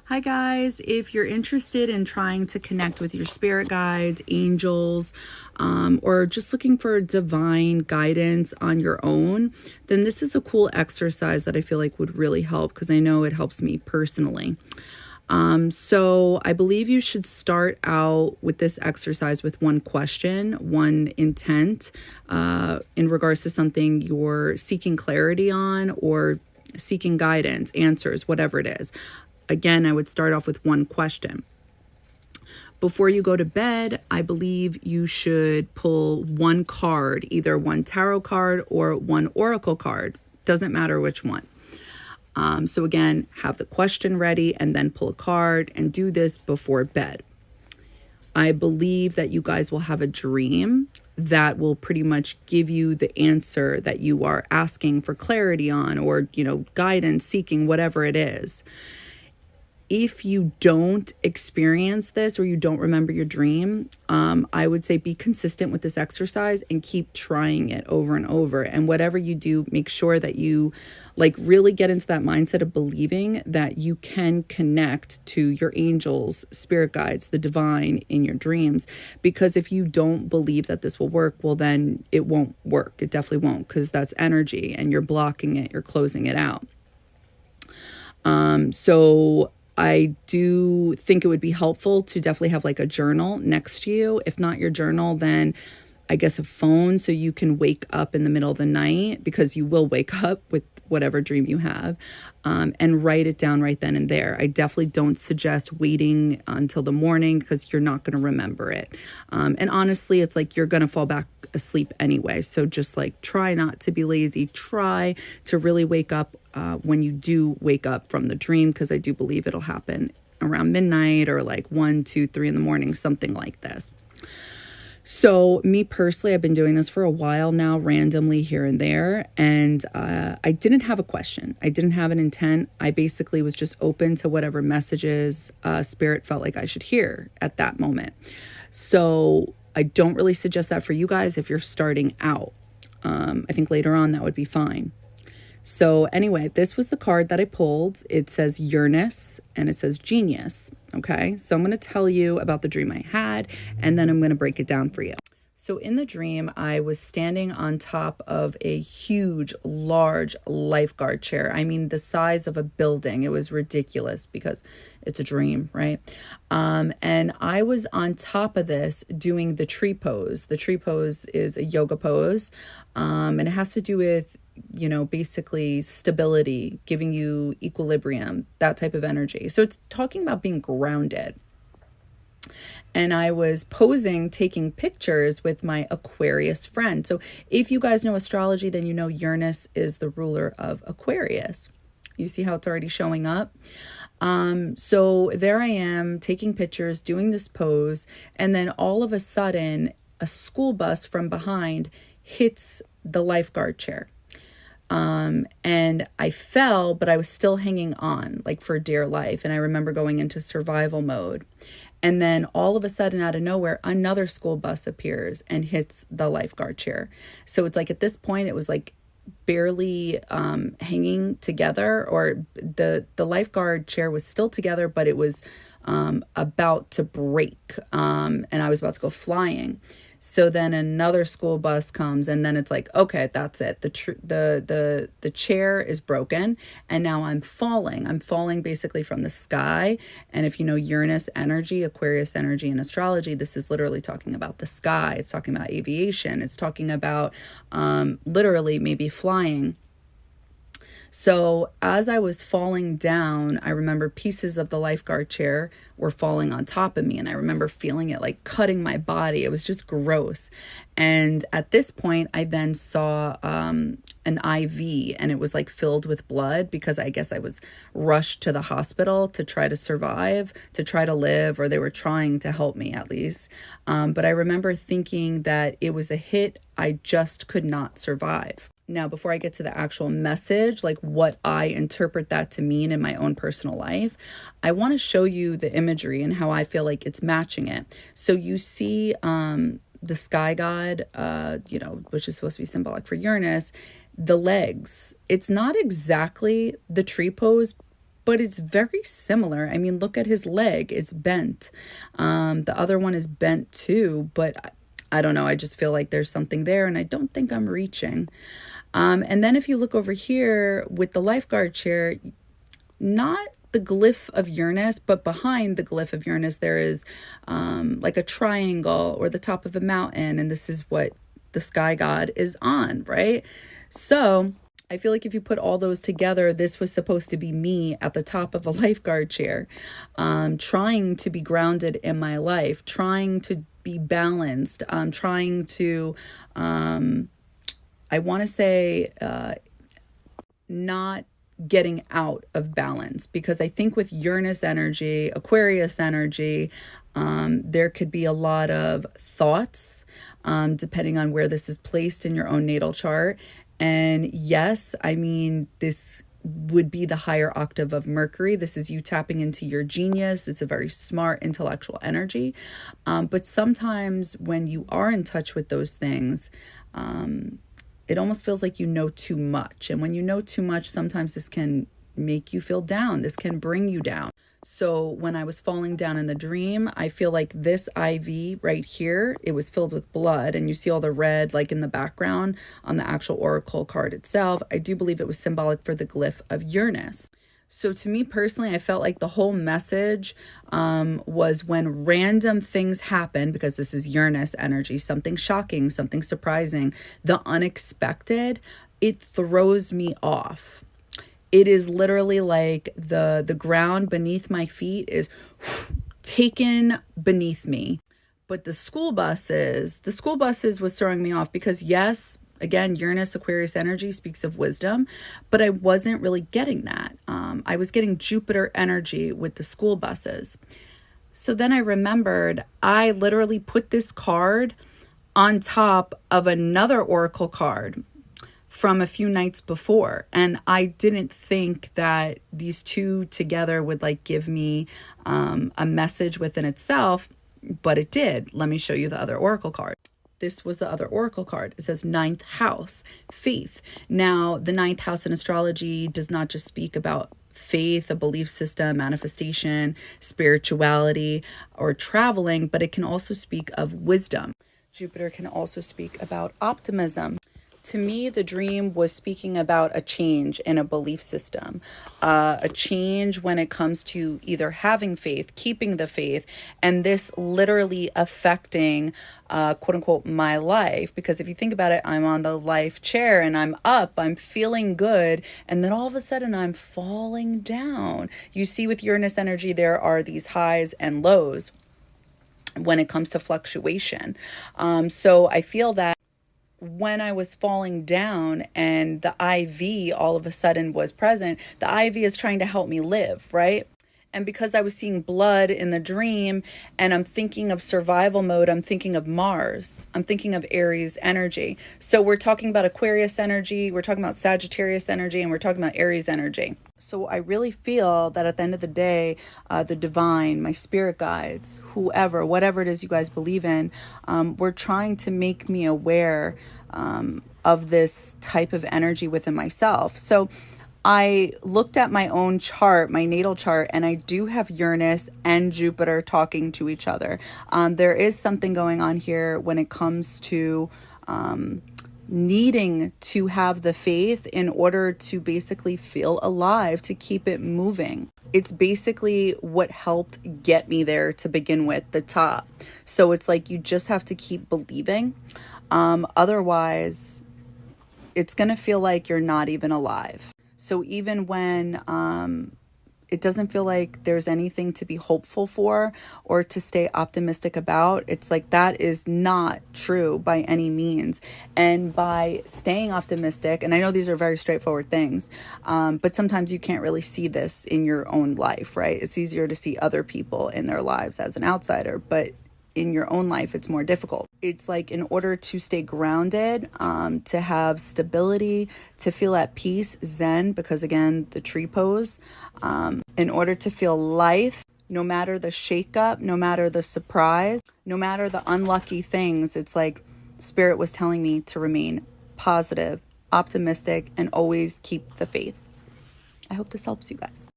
Hi guys, if you're interested in trying to connect with your spirit guides, angels, or just looking for divine guidance on your own, then this is a cool exercise that I feel like would really help because I know it helps me personally. So I believe you should start out with this exercise with one question, one intent, in regards to something you're seeking clarity on or seeking guidance, answers, whatever it is. Again, I would start off with one question. Before you go to bed, I believe you should pull one card, either one tarot card or one oracle card. Doesn't matter which one. So again, have the question ready and then pull a card and do this before bed. I believe that you guys will have a dream that will pretty much give you the answer that you are asking for clarity on, or, guidance, seeking, whatever it is. If you don't experience this or you don't remember your dream, I would say be consistent with this exercise and keep trying it over and over. And whatever you do, make sure that you really get into that mindset of believing that you can connect to your angels, spirit guides, the divine in your dreams. Because if you don't believe that this will work, well, then it won't work. It definitely won't, because that's energy and you're blocking it, you're closing it out. So I do think it would be helpful to definitely have a journal next to you. If not your journal, then I guess a phone, so you can wake up in the middle of the night, because you will wake up with whatever dream you have, and write it down right then and there. I definitely don't suggest waiting until the morning, because you're not going to remember it. And honestly, it's you're going to fall back asleep anyway. So just try not to be lazy. Try to really wake up when you do wake up from the dream, because I do believe it'll happen around midnight or 1, 2, 3 in the morning, something like this. So me personally, I've been doing this for a while now, randomly here and there. And I didn't have a question. I didn't have an intent. I basically was just open to whatever messages spirit felt like I should hear at that moment. So I don't really suggest that for you guys if you're starting out. I think later on that would be fine. So anyway, this was the card that I pulled. It says Uranus and it says Genius. Okay, so I'm going to tell you about the dream I had, and then I'm going to break it down for you. So in the dream, I was standing on top of a huge, large lifeguard chair. I mean, the size of a building. It was ridiculous because it's a dream, right? And I was on top of this doing the tree pose. The tree pose is a yoga pose, and it has to do with basically stability, giving you equilibrium, that type of energy. So it's talking about being grounded. And I was posing, taking pictures with my Aquarius friend. So if you guys know astrology, then you know Uranus is the ruler of Aquarius. You see how it's already showing up? So there I am taking pictures, doing this pose. And then all of a sudden, a school bus from behind hits the lifeguard chair. And I fell, but I was still hanging on for dear life. And I remember going into survival mode. And then all of a sudden, out of nowhere, another school bus appears and hits the lifeguard chair. So it's at this point, it was barely hanging together, or the lifeguard chair was still together, but it was about to break, and I was about to go flying. So then another school bus comes, and then it's okay, that's it. The chair is broken, and now I'm falling. I'm falling basically from the sky. And if you know Uranus energy, Aquarius energy in astrology, this is literally talking about the sky. It's talking about aviation. It's talking about literally maybe flying. So as I was falling down, I remember pieces of the lifeguard chair were falling on top of me. And I remember feeling it cutting my body. It was just gross. And at this point, I then saw an IV, and it was filled with blood, because I guess I was rushed to the hospital to try to survive, to try to live, or they were trying to help me at least. But I remember thinking that it was a hit I just could not survive. Now, before I get to the actual message, what I interpret that to mean in my own personal life, I want to show you the imagery and how I feel like it's matching it. So you see the sky god, which is supposed to be symbolic for Uranus, the legs. It's not exactly the tree pose, but it's very similar. I mean, look at his leg, it's bent. The other one is bent too, but I don't know. I just feel like there's something there, and I don't think I'm reaching. And then if you look over here with the lifeguard chair, not the glyph of Uranus, but behind the glyph of Uranus, there is like a triangle or the top of a mountain. And this is what the sky god is on, right? So I feel like if you put all those together, this was supposed to be me at the top of a lifeguard chair, trying to be grounded in my life, trying to be balanced, trying to, I want to say, not getting out of balance, because I think with Uranus energy, Aquarius energy, there could be a lot of thoughts, depending on where this is placed in your own natal chart. And yes, I mean, this would be the higher octave of Mercury. This is you tapping into your genius. It's a very smart, intellectual energy. But sometimes when you are in touch with those things, it almost feels like you know too much. And when you know too much, sometimes this can make you feel down. This can bring you down. So when I was falling down in the dream, I feel like this IV right here, it was filled with blood. And you see all the red like in the background on the actual oracle card itself. I do believe it was symbolic for the glyph of Uranus. So to me personally, I felt like the whole message was when random things happen, because this is Uranus energy, something shocking, something surprising, the unexpected, it throws me off. It is literally like the ground beneath my feet is taken beneath me. But the school buses was throwing me off because yes, again, Uranus Aquarius energy speaks of wisdom, but I wasn't really getting that. I was getting Jupiter energy with the school buses. So then I remembered I literally put this card on top of another oracle card from a few nights before. And I didn't think that these two together would like give me a message within itself, but it did. Let me show you the other oracle card. This was the other oracle card. It says ninth house, faith. Now, the ninth house in astrology does not just speak about faith, a belief system, manifestation, spirituality, or traveling, but it can also speak of wisdom. Jupiter can also speak about optimism. To me, the dream was speaking about a change in a belief system, a change when it comes to either having faith, keeping the faith, and this literally affecting, quote unquote, my life. Because if you think about it, I'm on the life chair and I'm up, I'm feeling good, and then all of a sudden I'm falling down. You see, with Uranus energy, there are these highs and lows when it comes to fluctuation. So I feel that when I was falling down and the IV all of a sudden was present, the IV is trying to help me live, right? And because I was seeing blood in the dream and I'm thinking of survival mode, I'm thinking of Mars. I'm thinking of Aries energy. So we're talking about Aquarius energy, we're talking about Sagittarius energy, and we're talking about Aries energy. So I really feel that at the end of the day, the divine, my spirit guides, whoever, whatever it is you guys believe in, we're trying to make me aware of this type of energy within myself. So I looked at my own chart, my natal chart, and I do have Uranus and Jupiter talking to each other. There is something going on here when it comes to needing to have the faith in order to basically feel alive, to keep it moving. It's basically what helped get me there to begin with, the top. So it's like you just have to keep believing. Otherwise, it's going to feel like you're not even alive. So even when it doesn't feel like there's anything to be hopeful for or to stay optimistic about, it's like that is not true by any means. And by staying optimistic, and I know these are very straightforward things, but sometimes you can't really see this in your own life, right? It's easier to see other people in their lives as an outsider, but in your own life, it's more difficult. It's like in order to stay grounded, to have stability, to feel at peace, Zen, because again, the tree pose, in order to feel life, no matter the shakeup, no matter the surprise, no matter the unlucky things, it's like Spirit was telling me to remain positive, optimistic, and always keep the faith. I hope this helps you guys.